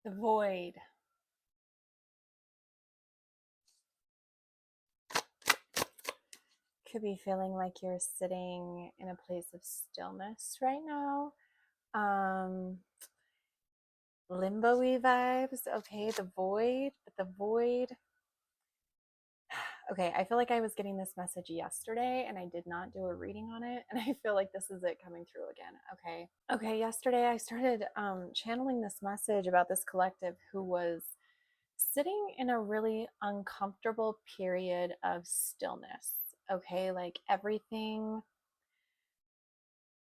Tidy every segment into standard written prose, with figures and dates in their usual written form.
The void. Could be feeling like you're sitting in a place of stillness right now. Limbo-y vibes. Okay, the void, but the void. Okay, I feel like I was getting this message yesterday and I did not do a reading on it. And I feel like this is it coming through again. Okay, yesterday I started channeling this message about this collective who was sitting in a really uncomfortable period of stillness. Okay, like everything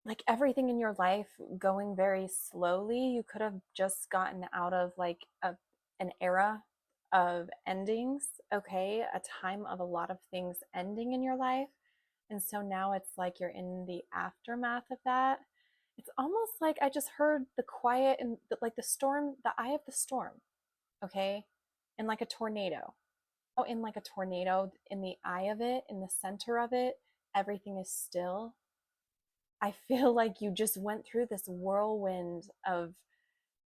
in your life going very slowly. You could have just gotten out of an era of endings, okay, a time of a lot of things ending in your life. And so now it's like you're in the aftermath of that. It's almost like I just heard the quiet and like the storm, the eye of the storm, okay, and like a tornado. Oh, in like a tornado, in the eye of it, in the center of it, everything is still. I feel like you just went through this whirlwind of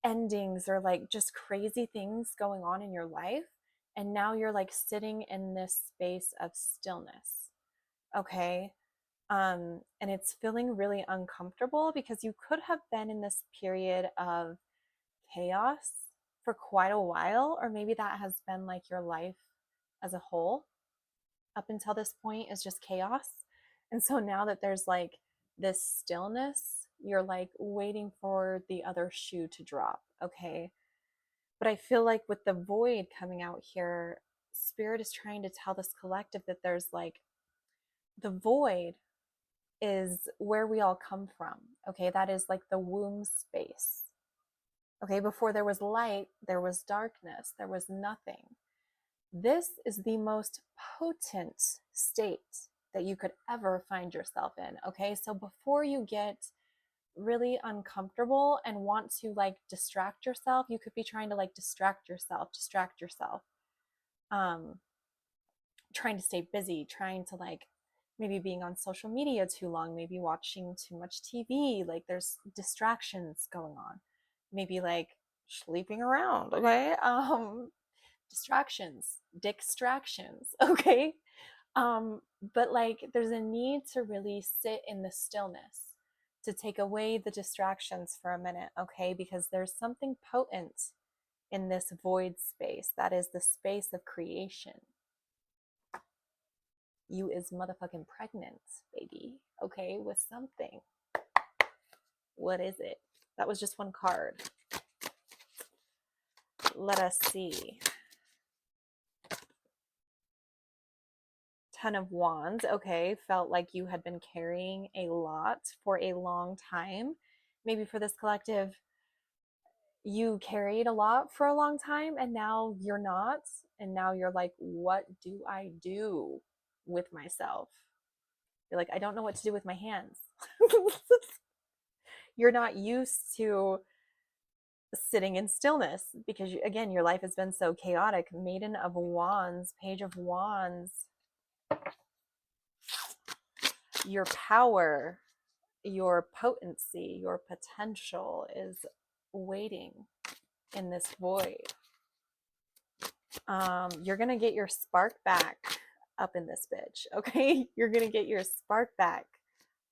endings or like just crazy things going on in your life. And now you're like sitting in this space of stillness. Okay. And it's feeling really uncomfortable because you could have been in this period of chaos for quite a while, or maybe that has been like your life as a whole up until this point is just chaos. And so now that there's like this stillness, you're like waiting for the other shoe to drop. Okay. But I feel like with the void coming out here, Spirit is trying to tell this collective that there's like the void is where we all come from. Okay. That is like the womb space. Okay. Before there was light, there was darkness, there was nothing. This is the most potent state that you could ever find yourself in. Okay. So before you get really uncomfortable and want to like distract yourself, you could be trying to like distract yourself, um, trying to stay busy, trying to like maybe being on social media too long, maybe watching too much TV. Like there's distractions going on, maybe like sleeping around. Okay. Distractions, distractions. Okay. But like there's a need to really sit in the stillness, to take away the distractions for a minute, okay? Because there's something potent in this void space that is the space of creation. You is motherfucking pregnant, baby, okay, with something. What is it? That was just one card. Let us see. 10 of Wands. Okay, felt like you had been carrying a lot for a long time. Maybe for this collective, you carried a lot for a long time and now you're not. And now you're like, what do I do with myself? You're like, I don't know what to do with my hands. You're not used to sitting in stillness because, again, your life has been so chaotic. Maiden of Wands, Page of Wands, your power, your potency, your potential is waiting in this void. You're gonna get your spark back up in this bitch, okay? You're gonna get your spark back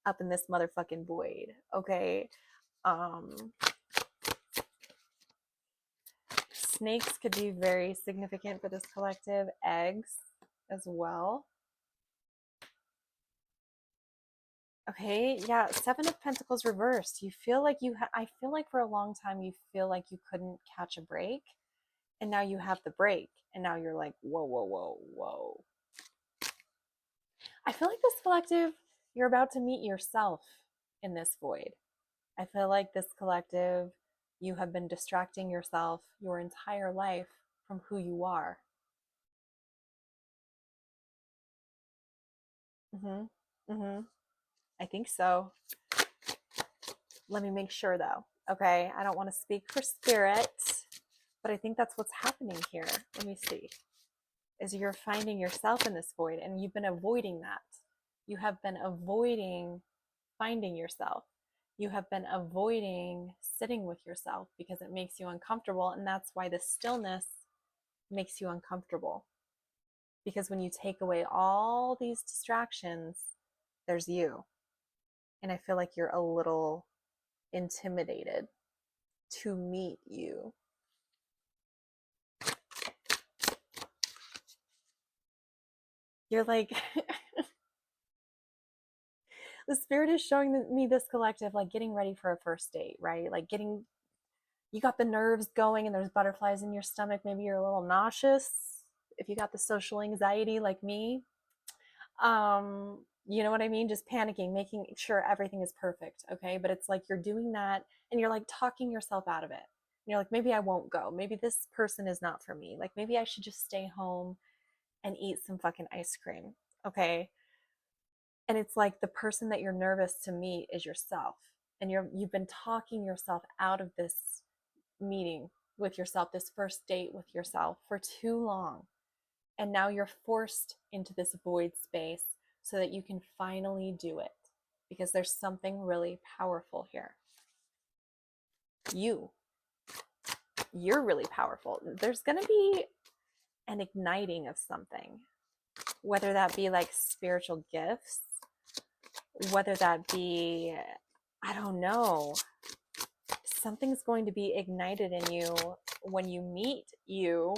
up in this motherfucking void, okay? Snakes could be very significant for this collective. Eggs as well. Okay, yeah, Seven of Pentacles reversed. You feel like I feel like for a long time you feel like you couldn't catch a break, and now you have the break, and now you're like, whoa, whoa, whoa, whoa. I feel like this collective, you're about to meet yourself in this void. I feel like this collective, you have been distracting yourself your entire life from who you are. Mm-hmm. Mm-hmm. I think so. Let me make sure though. Okay. I don't want to speak for spirit, but I think that's what's happening here. Let me see. Is you're finding yourself in this void and you've been avoiding that. You have been avoiding finding yourself. You have been avoiding sitting with yourself because it makes you uncomfortable. And that's why the stillness makes you uncomfortable. Because when you take away all these distractions, there's you. And I feel like you're a little intimidated to meet you. You're like, the spirit is showing me this collective, like getting ready for a first date, right? Like you got the nerves going and there's butterflies in your stomach. Maybe you're a little nauseous if you got the social anxiety like me. You know what I mean? Just panicking, making sure everything is perfect. Okay. But it's like you're doing that and you're like talking yourself out of it. And you're like, maybe I won't go. Maybe this person is not for me. Like maybe I should just stay home and eat some fucking ice cream. Okay. And it's like the person that you're nervous to meet is yourself. And you've been talking yourself out of this meeting with yourself, this first date with yourself for too long. And now you're forced into this void space so that you can finally do it because there's something really powerful here. You're really powerful. There's going to be an igniting of something, whether that be like spiritual gifts, whether that be, I don't know, something's going to be ignited in you when you meet you,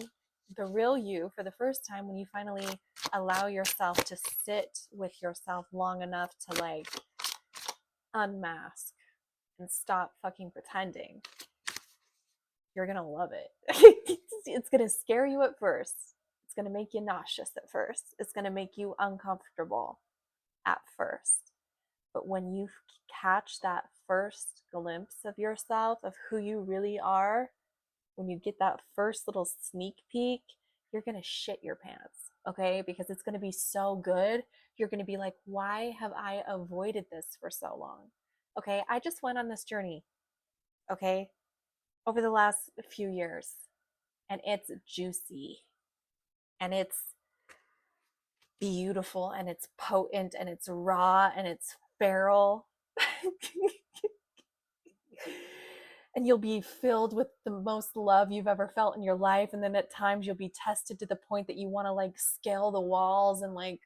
the real you, for the first time, when you finally allow yourself to sit with yourself long enough to like unmask and stop fucking pretending. You're gonna love it. It's gonna scare you at first. It's gonna make you nauseous at first. It's gonna make you uncomfortable at first. But when you catch that first glimpse of yourself, of who you really are, when you get that first little sneak peek, you're going to shit your pants, okay? Because it's going to be so good. You're going to be like, why have I avoided this for so long? Okay, I just went on this journey, okay, over the last few years, and it's juicy, and it's beautiful, and it's potent, and it's raw, and it's feral. And you'll be filled with the most love you've ever felt in your life. And then at times you'll be tested to the point that you want to like scale the walls and like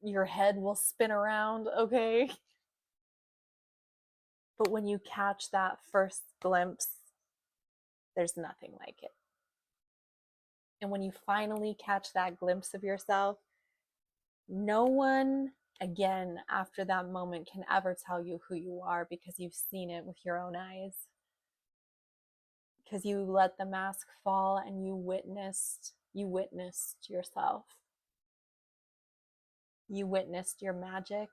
your head will spin around, okay? But when you catch that first glimpse, there's nothing like it. And when you finally catch that glimpse of yourself, no one again after that moment can ever tell you who you are because you've seen it with your own eyes. Because you let the mask fall and you witnessed yourself. You witnessed your magic.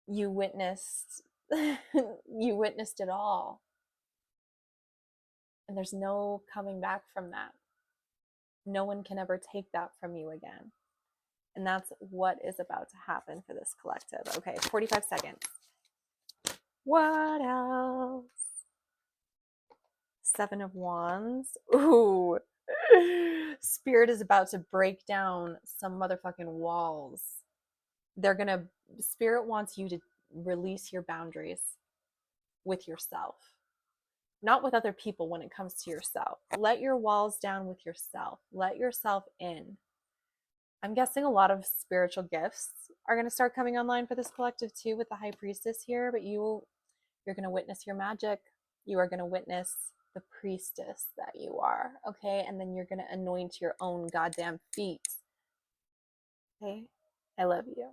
You witnessed you witnessed it all. And there's no coming back from that. No one can ever take that from you again. And that's what is about to happen for this collective. Okay, 45 seconds. What else? Seven of Wands. Ooh. Spirit is about to break down some motherfucking walls. Spirit wants you to release your boundaries with yourself, not with other people when it comes to yourself. Let your walls down with yourself. Let yourself in. I'm guessing a lot of spiritual gifts are going to start coming online for this collective too with the High Priestess here, but you're going to witness your magic. You are going to witness the priestess that you are, okay? And then you're going to anoint your own goddamn feet. Okay? I love you.